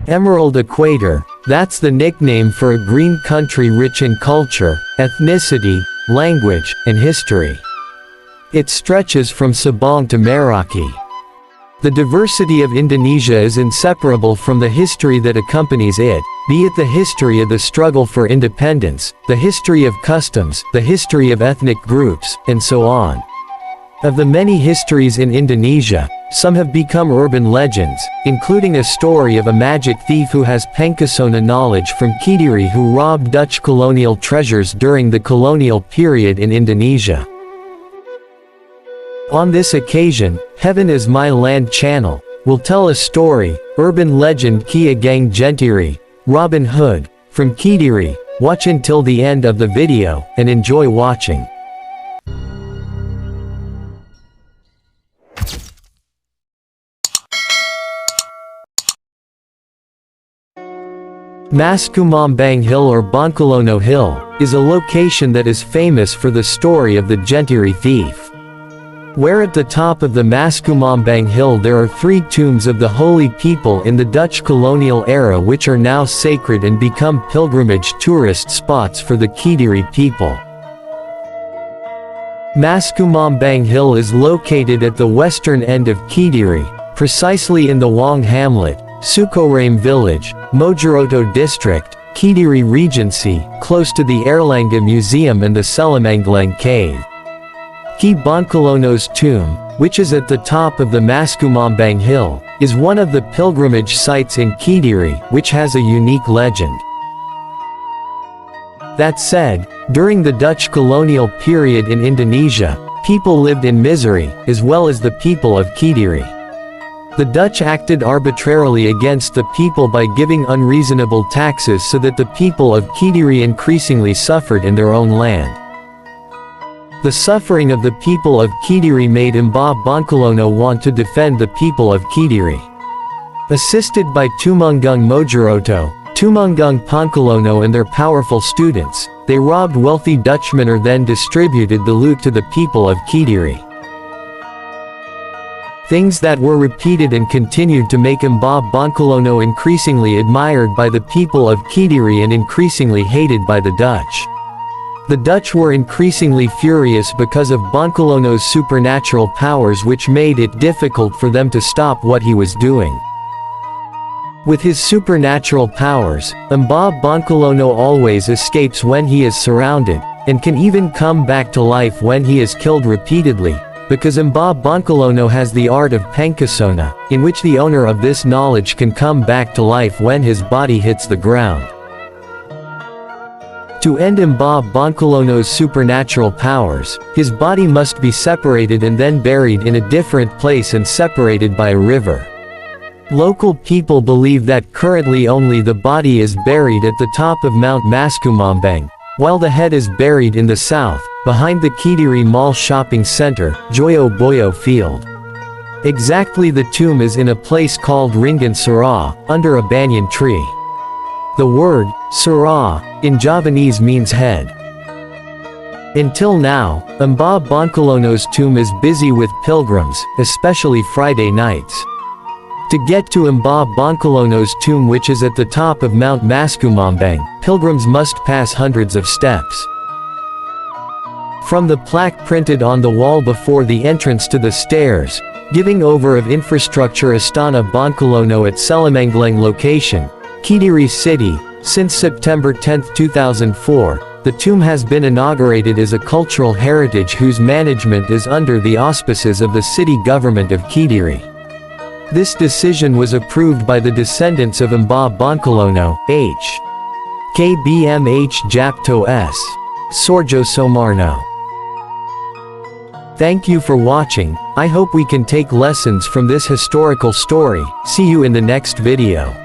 Emerald equator, that's the nickname for a green country rich in culture, ethnicity, language, and history. It stretches from Sabang to Merauke. The diversity of Indonesia is inseparable from the history that accompanies it, be it the history of the struggle for independence, the history of customs, the history of ethnic groups, and so on. Of the many histories in Indonesia, some have become urban legends, including a story of a magic thief who has pancasona knowledge from Kediri who robbed Dutch colonial treasures during the colonial period in Indonesia. On this occasion, Heaven is My Land channel will tell a story, urban legend Ki Ageng Gentiri, Robin Hood, from Kediri. Watch until the end of the video, and enjoy watching. Maskumambang Hill or Bangkulono Hill, is a location that is famous for the story of the Gentiri thief. Where at the top of the Maskumambang Hill there are 3 tombs of the holy people in the Dutch colonial era which are now sacred and become pilgrimage tourist spots for the Kediri people. Maskumambang Hill is located at the western end of Kediri, precisely in the Wong Hamlet, Sukorame village, Mojoroto district, Kediri Regency, close to the Erlangga Museum and the Selamanglang Cave. Ki Bangkulono's tomb, which is at the top of the Maskumambang Hill, is one of the pilgrimage sites in Kediri, which has a unique legend. That said, during the Dutch colonial period in Indonesia, people lived in misery, as well as the people of Kediri. The Dutch acted arbitrarily against the people by giving unreasonable taxes so that the people of Kediri increasingly suffered in their own land. The suffering of the people of Kediri made Mbah Bangkulono want to defend the people of Kediri. Assisted by Tumenggung Mojoroto, Tumenggung Bangkulono and their powerful students, they robbed wealthy Dutchmen or then distributed the loot to the people of Kediri. Things that were repeated and continued to make Mbah Bangkulono increasingly admired by the people of Kediri and increasingly hated by the Dutch. The Dutch were increasingly furious because of Bangkulono's supernatural powers which made it difficult for them to stop what he was doing. With his supernatural powers, Mbah Bangkulono always escapes when he is surrounded, and can even come back to life when he is killed repeatedly, because Mbah Bangkulono has the art of pancasona, in which the owner of this knowledge can come back to life when his body hits the ground. To end Mbah Bangkulono's supernatural powers, his body must be separated and then buried in a different place and separated by a river. Local people believe that currently only the body is buried at the top of Mount Maskumambang, while the head is buried in the south, behind the Kediri Mall shopping center, Joyo Boyo Field. Exactly, the tomb is in a place called Ringan Sara, under a banyan tree. The word, Sara, in Javanese means head. Until now, Mbah Bangkulono's tomb is busy with pilgrims, especially Friday nights. To get to Mbah Bangkulono's tomb, which is at the top of Mount Maskumambang, pilgrims must pass hundreds of steps. From the plaque printed on the wall before the entrance to the stairs, giving over of infrastructure Istana Bangkulono at Selamanglang location, Kediri City, since September 10, 2004, the tomb has been inaugurated as a cultural heritage whose management is under the auspices of the city government of Kediri. This decision was approved by the descendants of Mbah Bangkulono, H. KBMH Japto S. Sorjo Somarno. Thank you for watching. I hope we can take lessons from this historical story. See you in the next video.